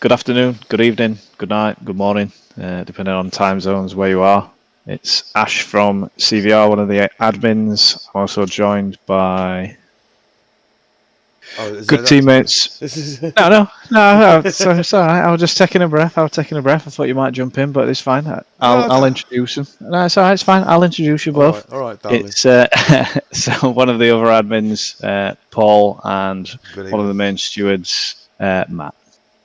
Good afternoon, good evening, good night, good morning, depending on time zones where you are. It's Ash from CVR, one of the admins. I'm also joined by Oh, is good that teammates. this is No. Sorry. I was just taking a breath. I thought you might jump in, but it's fine. no, I'll introduce him. No, it's all right. It's fine. I'll introduce you both. all right, darling. It's so one of the other admins, Paul, and Good one of evening. the main stewards, Matt.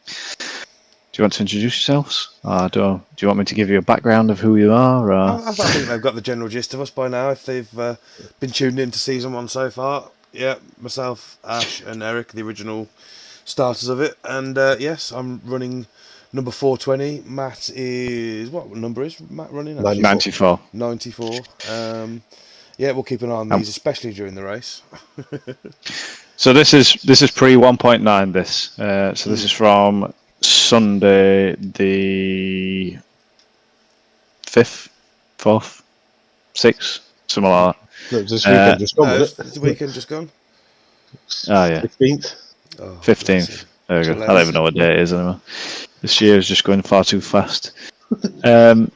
Do you want to introduce yourselves? Do you want me to give you a background of who you are? I think they've got the general gist of us by now. If they've been tuned in to season one so far, yeah, myself, Ash, and Eric, the original starters of it, and yes, I'm running number 420. Matt is what number is Matt running? Actually, 94. 94. Yeah, we'll keep an eye on Um, these, especially during the race. so this is pre 1.9. So this is from Sunday the 5th, 4th, 6th, something like This that. weekend just gone, It's wasn't the weekend just gone. Oh yeah, 15th. Oh, bless him. 15th. There we go. I don't even know what day it is anymore. This year is just going far too fast. Um,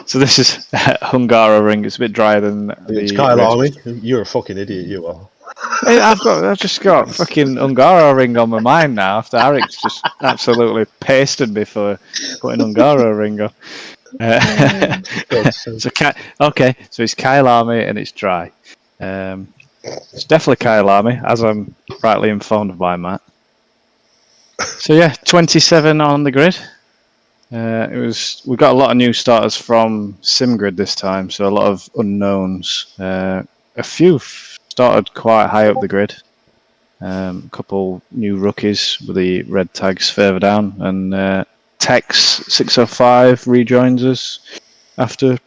so this is Hungara ring. It's a bit drier than It's the Kylami. You're a fucking idiot, you are. I've just got fucking Ungaro ring on my mind now after Eric's just absolutely pasted me for putting Ungaro ring on. So it's Kylami and it's dry. It's definitely Kylami, as I'm rightly informed by Matt. So yeah, 27 on the grid. We got a lot of new starters from SimGrid this time, so a lot of unknowns. A few started quite high up the grid. A couple new rookies with the red tags further down, and Tex 605 rejoins us after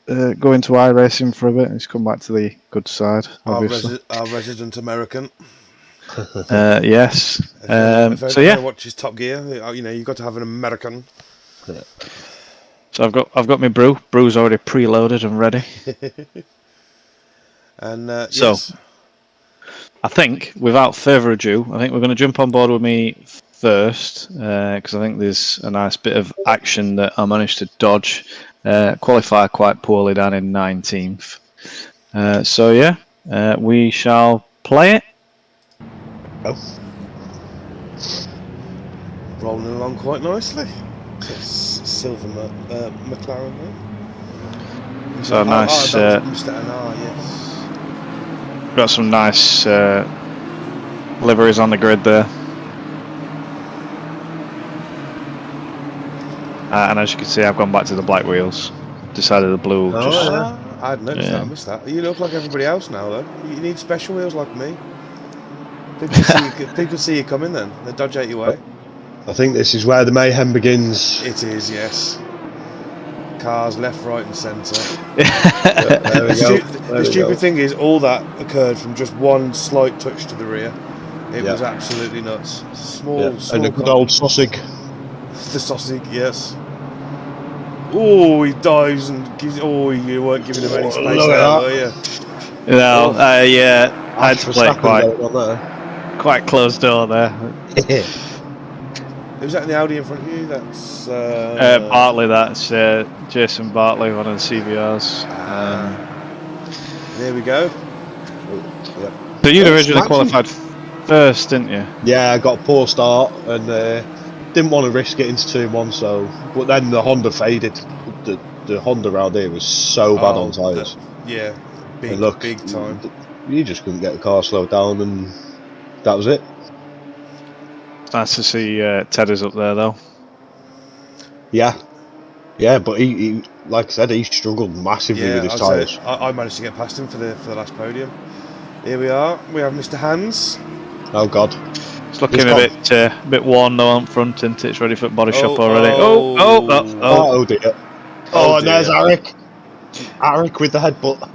going to iRacing for a bit. He's come back to the good side, obviously. Our resident American. Yes. If So anyone yeah. watches Top Gear, you've got to have an American. So I've got my brew. Brew's already preloaded and ready. And So yes, I think, without further ado, I think we're going to jump on board with me first because I think there's a nice bit of action that I managed to dodge. Qualify quite poorly down in 19th. So yeah, we shall play it. rolling along quite nicely. Silver McLaren there. So nice. That was Mr. NR, yes. Got some nice liveries on the grid there. And as you can see, I've gone back to the black wheels. Decided the blue. I hadn't noticed that. I missed that. You look like everybody else now, though. You need special wheels like me. People see you coming. Then they dodge out your way. I think this is where the mayhem begins. It is, yes. Cars left, right, and centre. There we go. The stupid thing is, all that occurred from just one slight touch to the rear. It was absolutely nuts. Small and a good old sausage. The sausage, yes. Oh, he dives and gives. Oh, you weren't giving him any space there, were you? No, yeah, I had to play it quite close door there. Who's that in the Audi in front of you? That's Bartley. That's Jason Bartley, one of the CVRs. There we go. So you'd originally qualified first, didn't you? Yeah, I got a poor start and didn't want to risk it into 2-1. So, but then the Honda faded. The Honda around here was so bad on tyres. Big time. You just couldn't get the car slowed down, and that was it. It's nice to see Ted is up there, though. Yeah, but he like I said, he struggled massively with his tyres. I managed to get past him for the last podium. Here we are. We have Mr. Hands. Oh God, it's looking a bit worn though on front, isn't it? It's ready for body shop already. Oh dear. Oh, and there's Eric. Eric with the headbutt.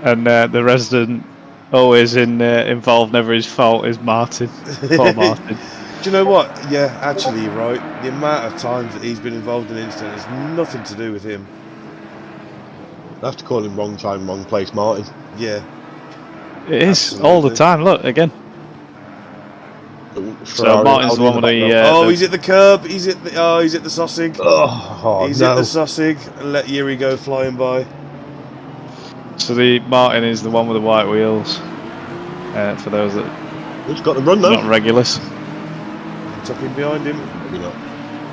And the resident always involved, never his fault, is Martin. Poor Martin. Do you know what? Yeah, actually, you're right. The amount of times that he's been involved in an incident has nothing to do with him. I have to call him wrong time, wrong place, Martin. Yeah. It is all the time. Look again. So Martin's the one with the. Oh, he's at the curb. He's at the. Oh, he's at the Sossig. He's at the no. Sossig. And let Yuri go flying by. So the Martin is the one with the white wheels. For those that He's got the run are though. not regulars. Tuck in behind him. Maybe not.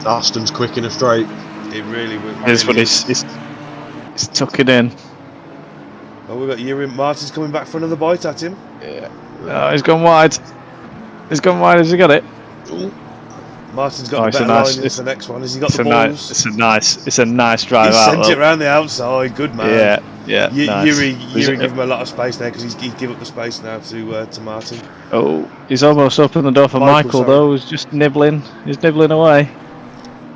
Aston's quick in a straight. It really would. Here's what he's tucking in. Oh, we've got Yuri. Martin's coming back for another bite at him. Yeah. Oh, he's gone wide. He's gone wide. Has he got it? Ooh. Martin's got the it's a better nice- line into the next one. Has he got It's the a balls? nice. It's a nice drive He out. sent it round the outside. Good man. Yeah. Nice. Yuri give him a lot of space there because he's give up the space now to Martin. Oh, he's almost opened the door for Michael, Michael though. He's just nibbling. He's nibbling away.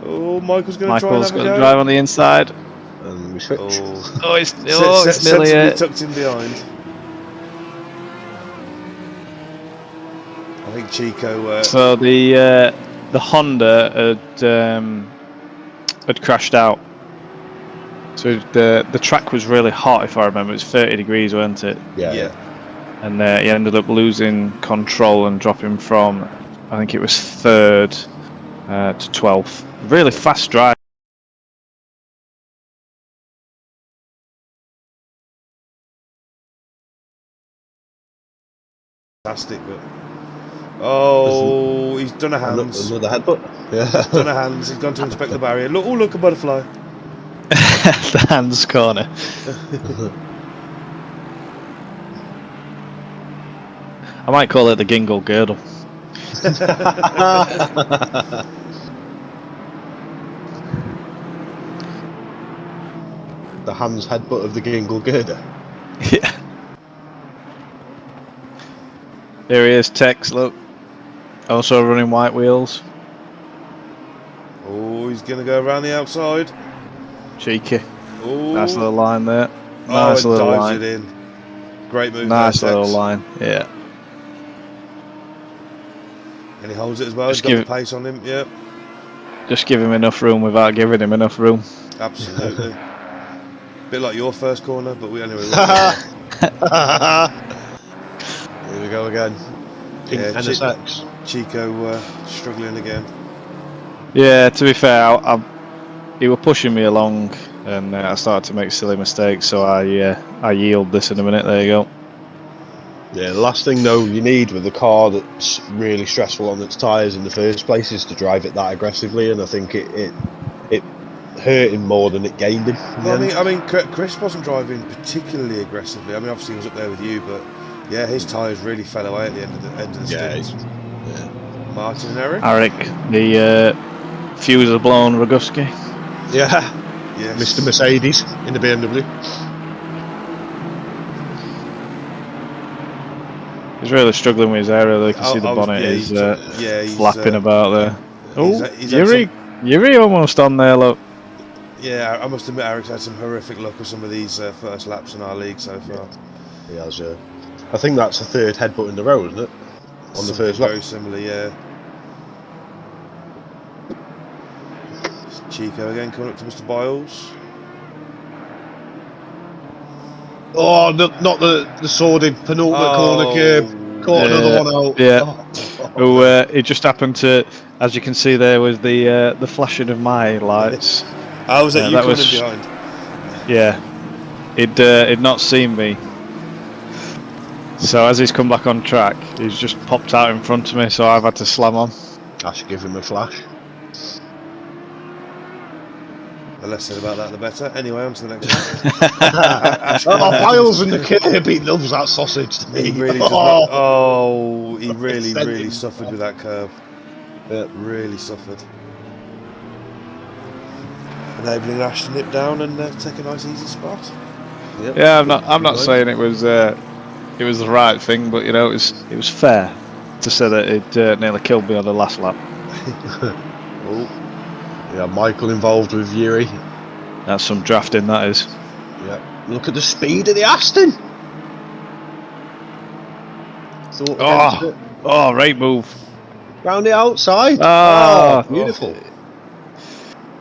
Oh, Michael's going to try and Michael's have a got go. to drive on the inside. And we switch. Oh, It's nearly sensibly it. tucked in behind. I think Chico. So the Honda had crashed out. So the track was really hot, if I remember. It was 30 degrees, wasn't it? Yeah. And he ended up losing control and dropping from, I think it was 3rd to 12th. Really fast drive. Fantastic, but oh, he's done a hands. Another headbutt. Yeah. Done a hands. He's gone to inspect the barrier. Look! Oh, look, a butterfly. The hands corner. I might call it the Gingle Girdle. The Hans headbutt of the Gingle Girder. Yeah. There he is, Tex, look. Also running white wheels. Oh, he's going to go around the outside. Cheeky. Oh, Nice little line there. oh, Nice it little dives line. it in. Great move. Nice there, little Tex. line, yeah. And he holds it as well. Just He's got give the pace on him. Yep, Just give him enough room without giving him enough room. absolutely. Bit like your first corner, but we anyway. Here we go again. Pink Yeah, NSX. Chico struggling again. Yeah, to be fair, he were pushing me along, and I started to make silly mistakes. So I yield this in a minute. There you go. Yeah, the last thing though you need with a car that's really stressful on its tyres in the first place is to drive it that aggressively, and I think it hurt him more than it gained him. Well, I mean, Chris wasn't driving particularly aggressively. I mean, obviously he was up there with you, but yeah, his tyres really fell away at the end of the stint. Yeah. Martin and Eric. Eric, the fuse blown Roguski. Yeah. Yes. Mr. Mercedes in the BMW. He's really struggling with his aerial. You can see the Oh, bonnet yeah, is he's flapping about there. Oh, he's had Yuri almost on there. Look. Yeah, I must admit, Eric's had some horrific luck with some of these first laps in our league so far. He has. I think that's the third headbutt in the row, isn't it? On the first lap. Very similar, yeah. It's Chico again coming up to Mr. Biles. Oh, not the sordid penultimate corner curb. Caught another one out. Yeah. It just happened to, as you can see there, was the flashing of my lights. How was that you that coming was- behind? Yeah, he'd not seen me. So as he's come back on track, he's just popped out in front of me. So I've had to slam on. I should give him a flash. The less said about that, the better. Anyway, on to the next one. Biles and the curb, he loves that sausage to me. He really does not. Oh, he really suffered with that curve. Yeah. Really suffered. Enabling Ash to nip down and take a nice easy spot. Yep. Yeah, I'm not saying it was the right thing, but you know, it was fair to say that it nearly killed me on the last lap. Oh, Yeah, Michael involved with Yuri. That's some drafting, that is. Yeah. Look at the speed of the Aston. Right move. Round the outside. Oh, beautiful.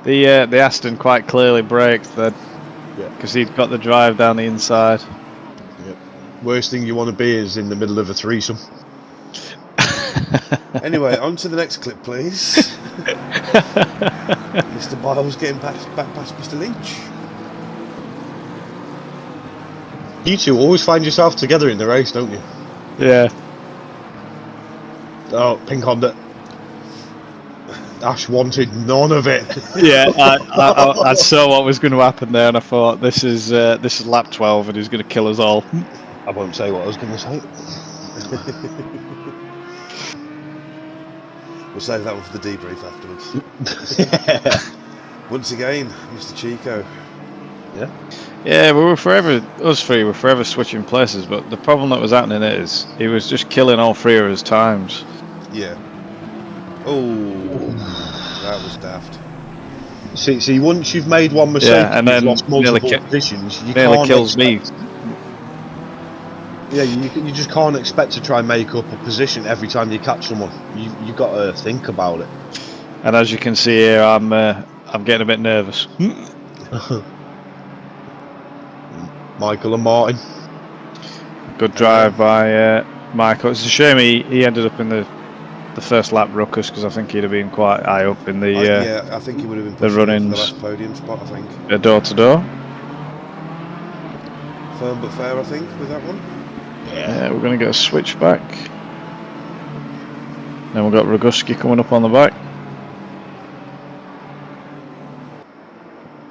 The Aston quite clearly braked then, because he'd got the drive down the inside. Yep. Worst thing you want to be is in the middle of a threesome. Anyway, on to the next clip, please. Mr. Biles getting back past Mr. Leach. You two always find yourself together in the race, don't you? Yeah. Oh, pink Honda. Ash wanted none of it. Yeah, I saw what was going to happen there, and I thought this is lap 12, and he's going to kill us all. I won't say what I was going to say. We'll save that one for the debrief afterwards. Once again, Mr. Chico. Yeah, us three were forever switching places, but the problem that was happening is he was just killing all three of his times. Yeah. Oh, that was daft. See, once you've made one mistake, Yeah, and you've then lost multiple positions. You nearly can't kills me. Yeah, you just can't expect to try and make up a position every time you catch someone. You got to think about it. And as you can see here, I'm getting a bit nervous. Michael and Martin. Good drive by Michael. It's a shame he ended up in the first lap ruckus, because I think he'd have been quite high up in the yeah, I think he would have been pushing for the last podium spot, I think. Door to door. Firm but fair, I think, with that one. Yeah, we're going to get a switch back. Then we've got Roguski coming up on the back.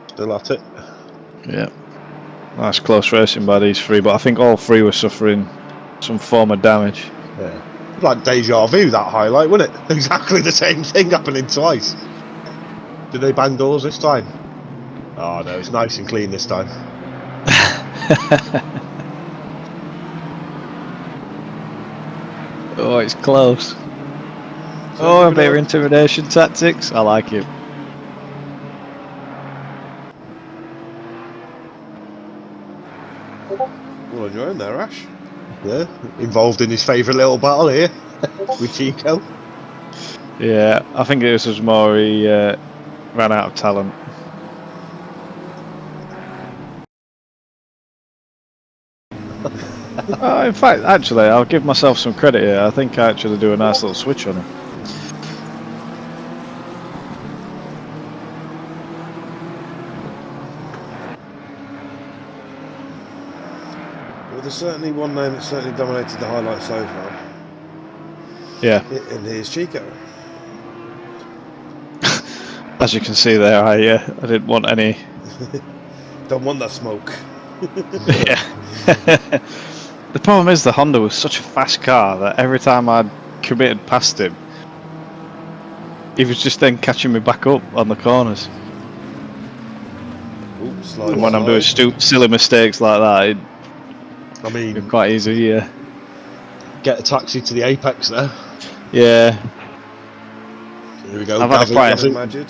Still at it. Yeah. Nice close racing by these three, but I think all three were suffering some form of damage. Yeah. Like deja vu, that highlight, wasn't it? Exactly the same thing happening twice. Did they bang doors this time? Oh no, it's nice and clean this time. Oh, it's close. Oh, a bit of intimidation tactics. I like it. Well, on your own there, Ash. Yeah, involved in his favourite little battle here with Chico. Yeah, I think it was more he ran out of talent. In fact, actually, I'll give myself some credit here. I think I actually do a nice little switch on him. Well, there's certainly one name that certainly dominated the highlights so far. Yeah. And here's Chico. As you can see there, I didn't want any. Don't want that smoke. Yeah. The problem is the Honda was such a fast car that every time I'd committed past him, he was just then catching me back up on the corners. Ooh, slide, And when I'm doing silly mistakes like that, I mean, it's quite easy. Yeah. Get a taxi to the apex there. Yeah. Here we go.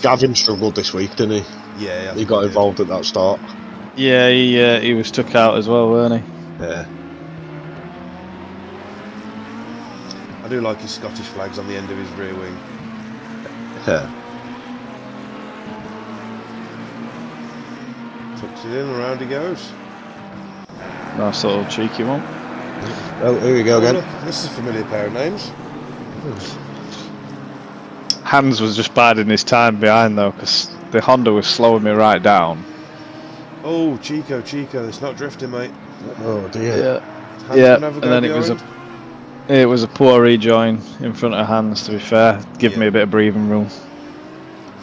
Gavin struggled this week, didn't he? Yeah, he got involved at that start. Yeah, he was took out as well, weren't he? Yeah. I do like his Scottish flags on the end of his rear wing. Yeah. Tucks it in, and around he goes. Nice little cheeky one. Oh, here we go again. Look, this is a familiar pair of names. Hans was just biding his time behind though, because the Honda was slowing me right down. Oh, Chico, it's not drifting, mate. Oh dear. Yeah, and then it was a poor rejoin in front of Hans, to be fair. Give me a bit of breathing room,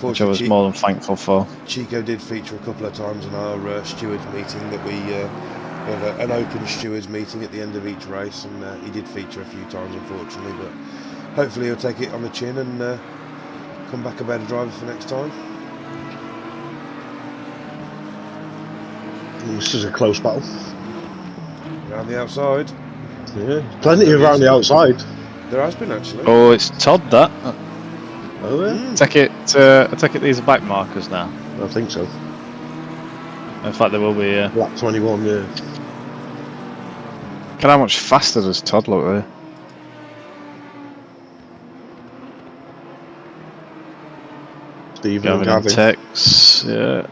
which I was more than thankful for. Chico did feature a couple of times in our stewards meeting that we have an open stewards meeting at the end of each race, and he did feature a few times, unfortunately, but hopefully he'll take it on the chin and come back a better driver for next time. This is a close battle. Around the outside. Yeah, plenty around the outside. There has been, actually. Oh, it's Todd that. Oh yeah. I take it these are bike markers now. I think so. In fact, there will be. Lap 21, yeah. Look at how much faster does Todd look there. Stephen and Gavin. Tex, yeah.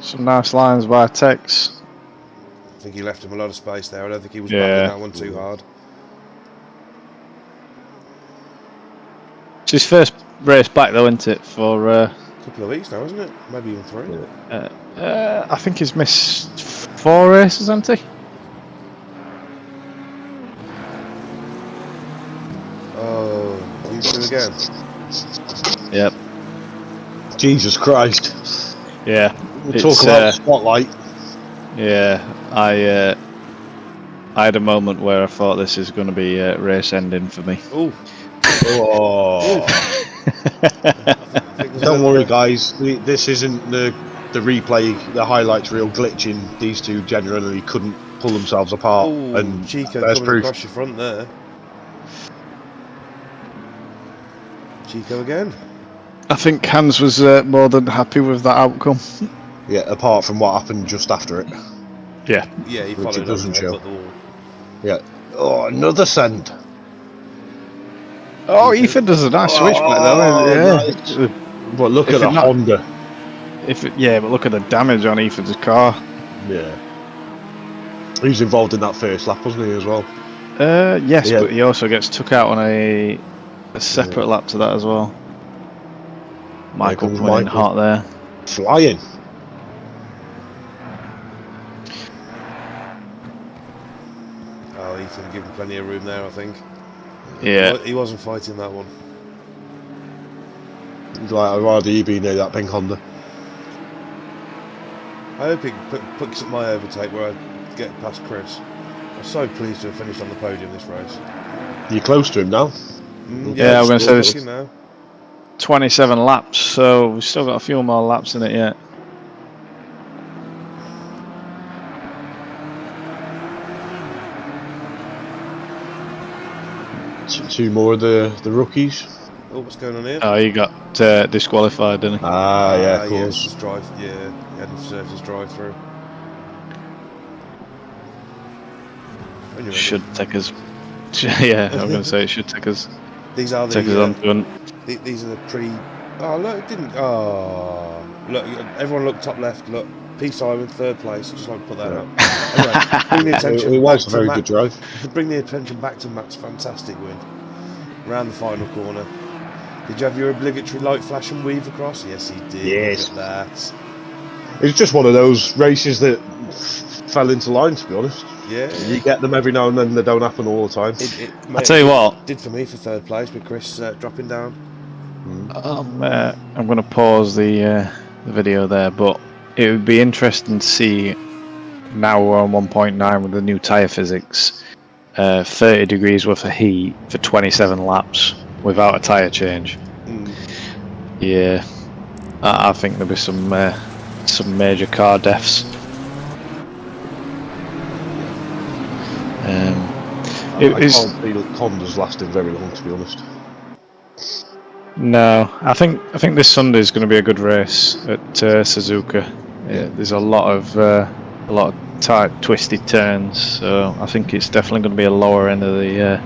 Some nice lines by Tex. I think he left him a lot of space there. I don't think he was battling that one too hard. It's his first race back, though, isn't it? For A couple of weeks now, isn't it? Maybe even 3. I think he's missed 4 races, hasn't he? Oh, you 2 again. Yep. Jesus Christ. Yeah. We'll talk about spotlight. Yeah. I had a moment where I thought this is going to be race ending for me. Oh. Oh. I think there's Don't another, worry, guys. This isn't the replay, the highlights reel glitching. These two genuinely couldn't pull themselves apart. Oh, And Chico there's coming proof. across your front there. Chico again. I think Hans was more than happy with that outcome. Yeah, apart from what happened just after it. Yeah. Yeah, he Which followed it doesn't up to show. headbutt the wall. Yeah. Oh, another send. Oh, Ethan does a nice switchback though. Yeah. Nice. But look If at the it not- Honda. Yeah, but look at the damage on Ethan's car. Yeah. He was involved in that first lap, wasn't he, as well? Yes, Yeah. but he also gets took out on a separate lap to that as well. Michael comes coming in Michael. hot there. Flying. Oh, Ethan giving plenty of room there, I think. Yeah. He wasn't fighting that one. He's like, I'd rather you be near that pink Honda. I hope he picks up my overtake where I get past Chris. I'm so pleased to have finished on the podium this race. You're close to him now. Yeah, I'm going to say this this now. 27 laps, so we've still got a few more laps in it yet. Two more of the rookies. Oh, what's going on here? Oh, he got disqualified, didn't he? Yeah, of Yeah, course. just drive. Yeah, he hadn't served his drive-through. Should take us. Yeah, I'm going to say it should take us. These are Take us on to these are the pre. Oh look, it didn't. Oh look, everyone look top left. Look, P. Simon third place. Just like to put that up. Anyway, bring the attention. It was back a very to good drive. Bring the attention back to Matt's fantastic win. Round the final corner. Did you have your obligatory light flash and weave across? Yes, he did. Yes. Look at that. It's just one of those races that fell into line, to be honest. Yeah. You get them every now and then, they don't happen all the time. I tell you what. Did for me for third place with Chris dropping down. I'm going to pause the video there, but it would be interesting to see. Now we're on 1.9 with the new tyre physics. 30 degrees worth of heat for 27 laps without a tyre change. Yeah, I think there'll be some major car deaths. I can't see Honda's lasting very long, to be honest. No, I think this Sunday is going to be a good race at Suzuka. Yeah, there's a lot of tight, twisty turns, so I think it's definitely going to be a lower end of the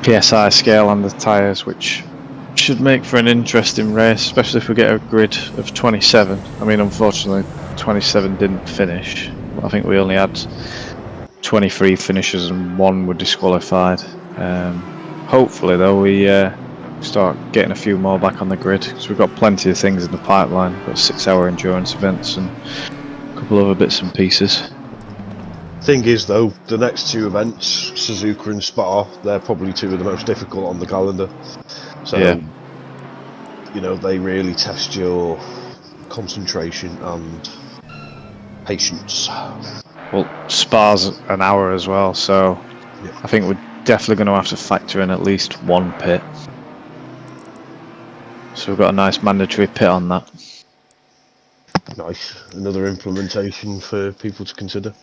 PSI scale on the tyres, which should make for an interesting race, especially if we get a grid of 27. I mean, unfortunately, 27 didn't finish. I think we only had 23 finishers and 1 were disqualified. Hopefully, though, we start getting a few more back on the grid, because we've got plenty of things in the pipeline. We've got 6-hour endurance events and a couple of other bits and pieces. Thing is, though, the next 2 events, Suzuka and Spa, they're probably 2 of the most difficult on the calendar. So, you know, they really test your concentration and patience. Well, Spa's an hour as well, so I think we're definitely going to have to factor in at least 1 pit. So we've got a nice mandatory pit on that. Nice. Another implementation for people to consider.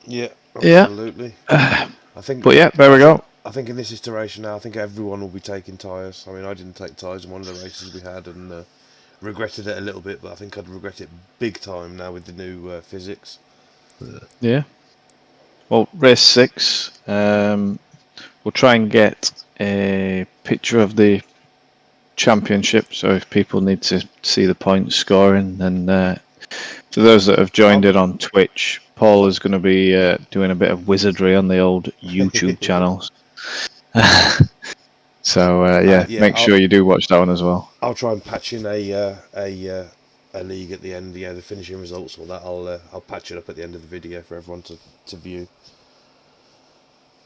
Yeah, absolutely. I think. But yeah, there we go. I think in this iteration now, I think everyone will be taking tyres. I mean, I didn't take tyres in one of the races we had and regretted it a little bit, but I think I'd regret it big time now with the new physics. Yeah. Well, race 6, we'll try and get a picture of the championship, so if people need to see the points scoring, then for those that have joined in on Twitch, Paul is going to be doing a bit of wizardry on the old YouTube channels. So yeah, make sure you do watch that one as well. I'll try and patch in a league at the end. Yeah, the finishing results, all that. I'll patch it up at the end of the video for everyone to view.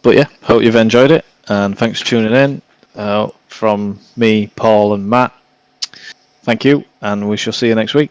But yeah, hope you've enjoyed it, and thanks for tuning in. From me, Paul, and Matt. Thank you, and we shall see you next week.